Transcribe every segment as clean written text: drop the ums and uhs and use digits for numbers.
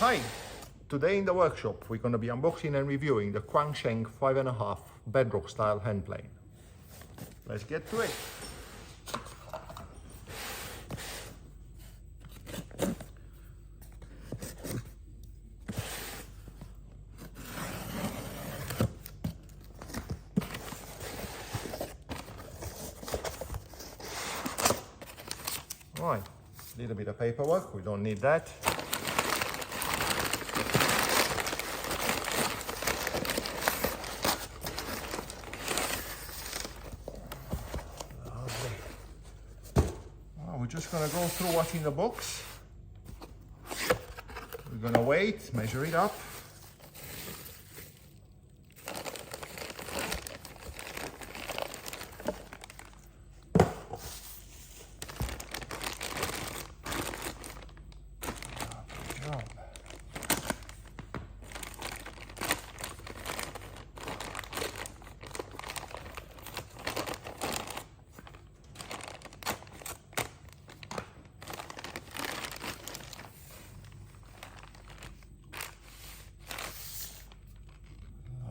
Hi! Today in the workshop we're going to be unboxing and reviewing the Quangsheng 5.5 bedrock style hand plane. Let's get to it! Right, a little bit of paperwork, we don't need that. We're just going to go through what's in the box. We're going to wait, measure it up. Good job.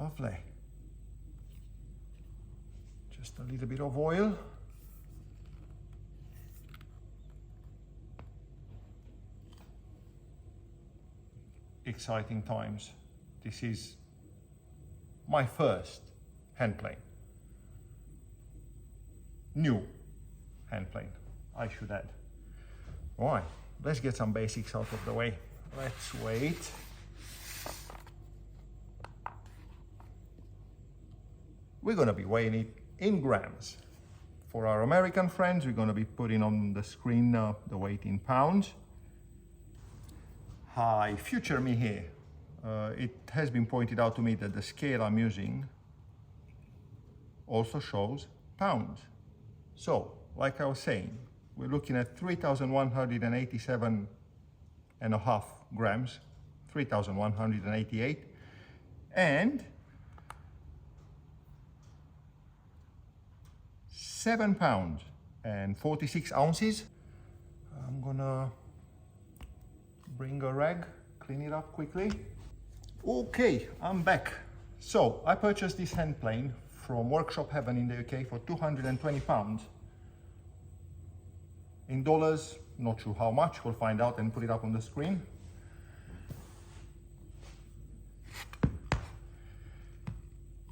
Lovely. Just a little bit of oil. Exciting times. This is my first hand plane. New hand plane, I should add. All right, let's get some basics out of the way. Let's wait. We're going to be weighing it in grams. For our American friends, we're going to be putting on the screen the weight in pounds. Hi, future me here. It has been pointed out to me that the scale I'm using also shows pounds. So, like I was saying, we're looking at 3,187.5 grams, 3,188, and 7 pounds and 46 ounces. I'm gonna bring a rag, clean it up quickly. Okay, I'm back. So I purchased this hand plane from Workshop Heaven in the UK for £220. In dollars, not sure how much, we'll find out and put it up on the screen.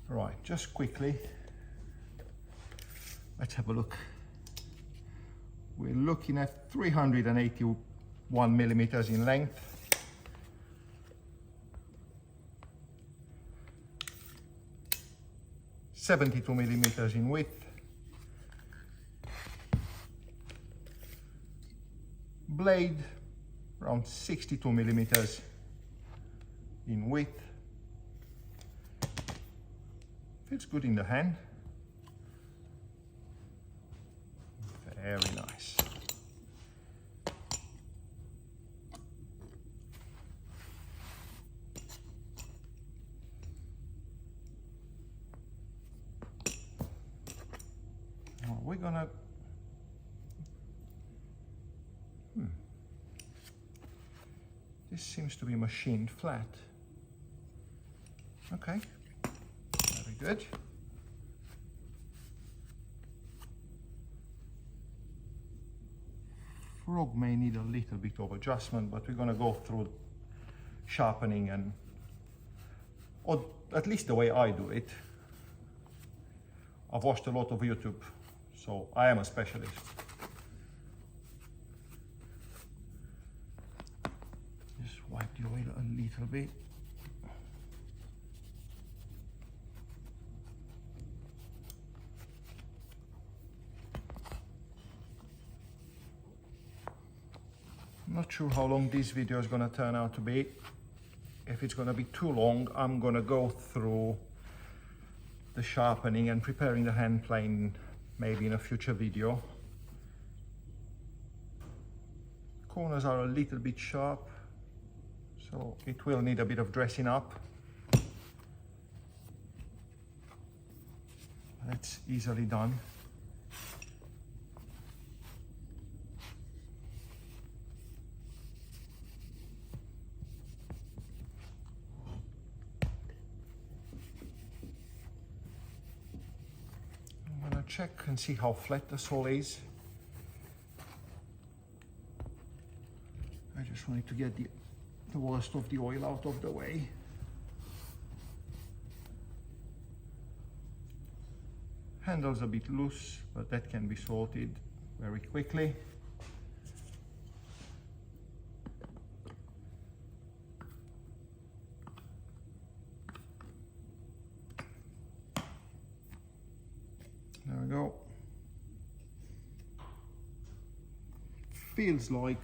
Right, just quickly, let's have a look. We're looking at 381 millimeters in length. .72 millimeters in width. Blade around 62 millimeters in width. Feels good in the hand. Very nice. Now we're gonna this seems to be machined flat. Okay, very good. Frog may need a little bit of adjustment, but we're going to go through sharpening and, or at least the way I do it. I've watched a lot of YouTube, so I am a specialist. Just wipe the oil a little bit. Not sure how long this video is going to turn out to be. If it's going to be too long, I'm going to go through the sharpening and preparing the hand plane maybe in a future video. Corners are a little bit sharp, so it will need a bit of dressing up. That's easily done. I'm gonna check and see how flat the sole is. I just wanted to get the worst of the oil out of the way. Handle's a bit loose, but that can be sorted very quickly. There we go. Feels like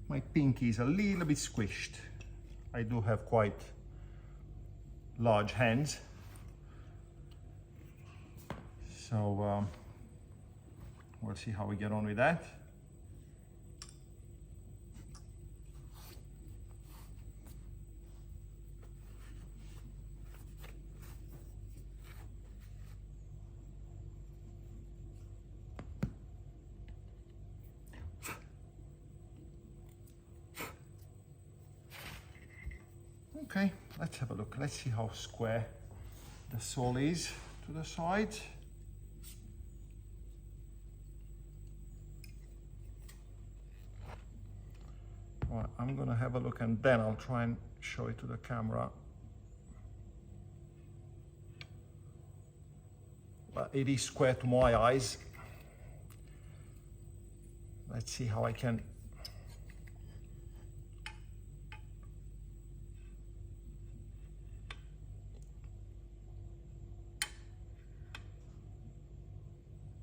my pinky is a little bit squished. I do have quite large hands. So we'll see how we get on with that. Okay, let's have a look. Let's see how square the sole is to the side. Right, I'm gonna have a look and then I'll try and show it to the camera. But it is square to my eyes. Let's see how I can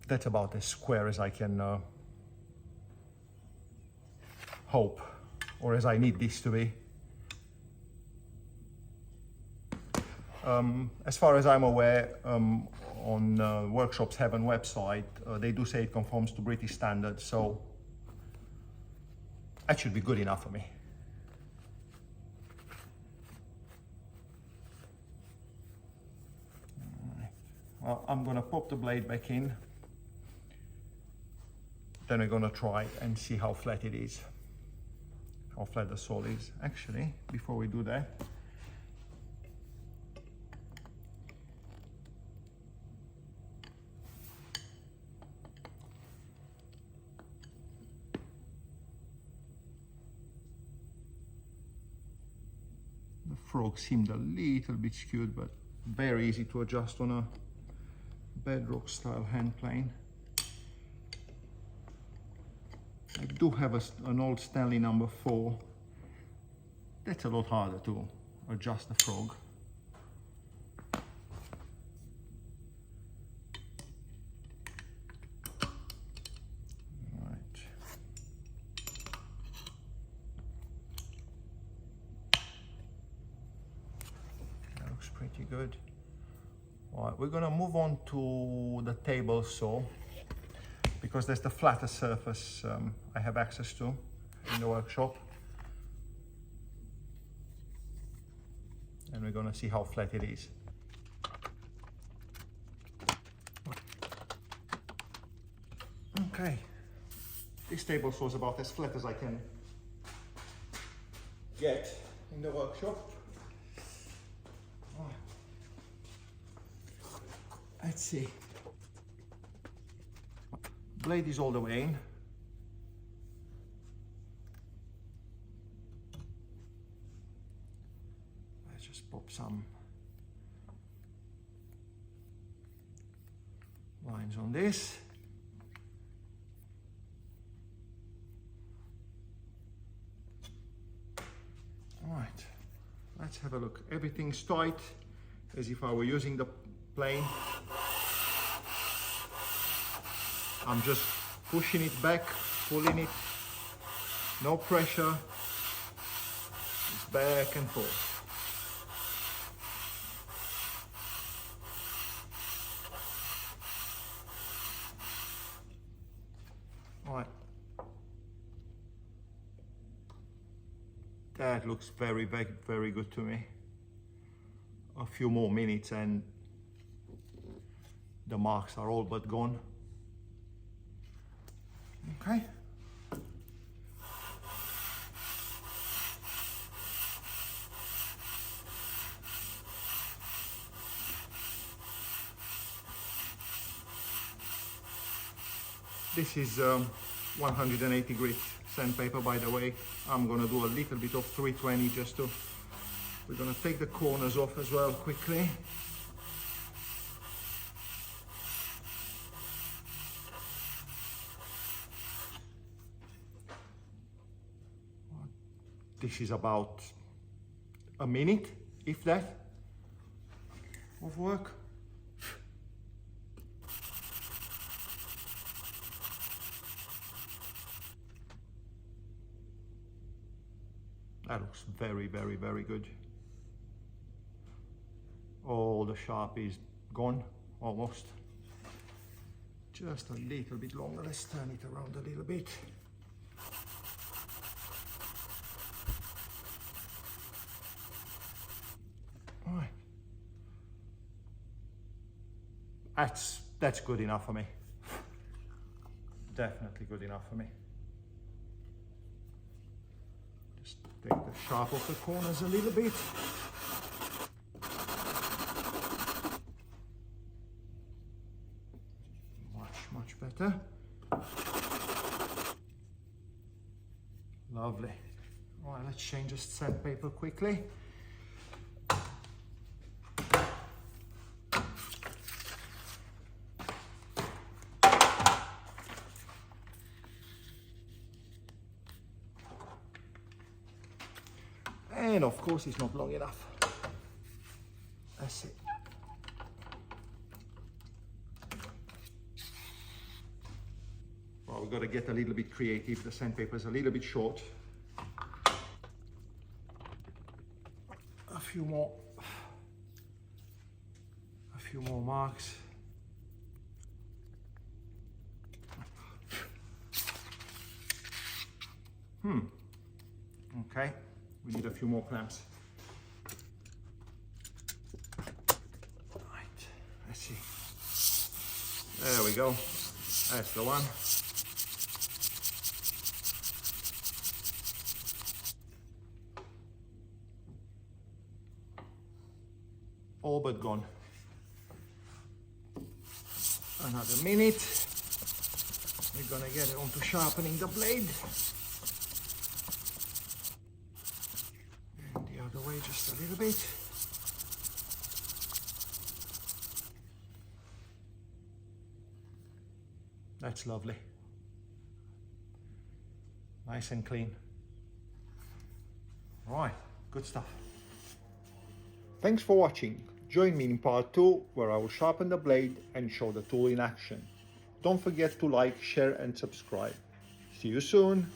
that's about as square as I can hope, or as I need this to be. As far as I'm aware, on Workshops Heaven website, they do say it conforms to British standards, so that should be good enough for me. Well, I'm gonna pop the blade back in. Then we're gonna try and see how flat it is, how flat the sole is. Actually, before we do that, the frog seemed a little bit skewed, but very easy to adjust on a bedrock style hand plane. I do have an old Stanley number 4. That's a lot harder to adjust the frog. Right. That looks pretty good. All right, we're gonna move on to the table saw, because that's the flattest surface I have access to in the workshop. And we're gonna see how flat it is. Okay, this table saw is about as flat as I can get in the workshop. Let's see. Blade is all the way in. Let's just pop some lines on this. All right, let's have a look. Everything's tight, as if I were using the plane. I'm just pushing it back, pulling it, no pressure, just back and forth. All right. That looks very, very, very good to me. A few more minutes and the marks are all but gone. Okay. This is 180 grit sandpaper, by the way. I'm gonna do a little bit of 320 just to, we're gonna take the corners off as well quickly. This is about a minute, if that, of work. That looks very, very, very good. All the sharp is gone, almost. Just a little bit longer. Let's turn it around a little bit. All right. That's good enough for me. Definitely good enough for me. Just take the sharp off the corners a little bit. Much better. Lovely. All right, let's change the sandpaper quickly. And of course it's not long enough. That's it. Well, we've got to get a little bit creative. The sandpaper is a little bit short. A few more marks. Okay, we need a few more clamps. Right, let's see. There we go. That's the one. All but gone. Another minute. We're gonna get it onto sharpening the blade. And the other way just a little bit. That's lovely. Nice and clean. Right, good stuff. Thanks for watching. Join me in part 2 where I will sharpen the blade and show the tool in action. Don't forget to like, share and subscribe. See you soon.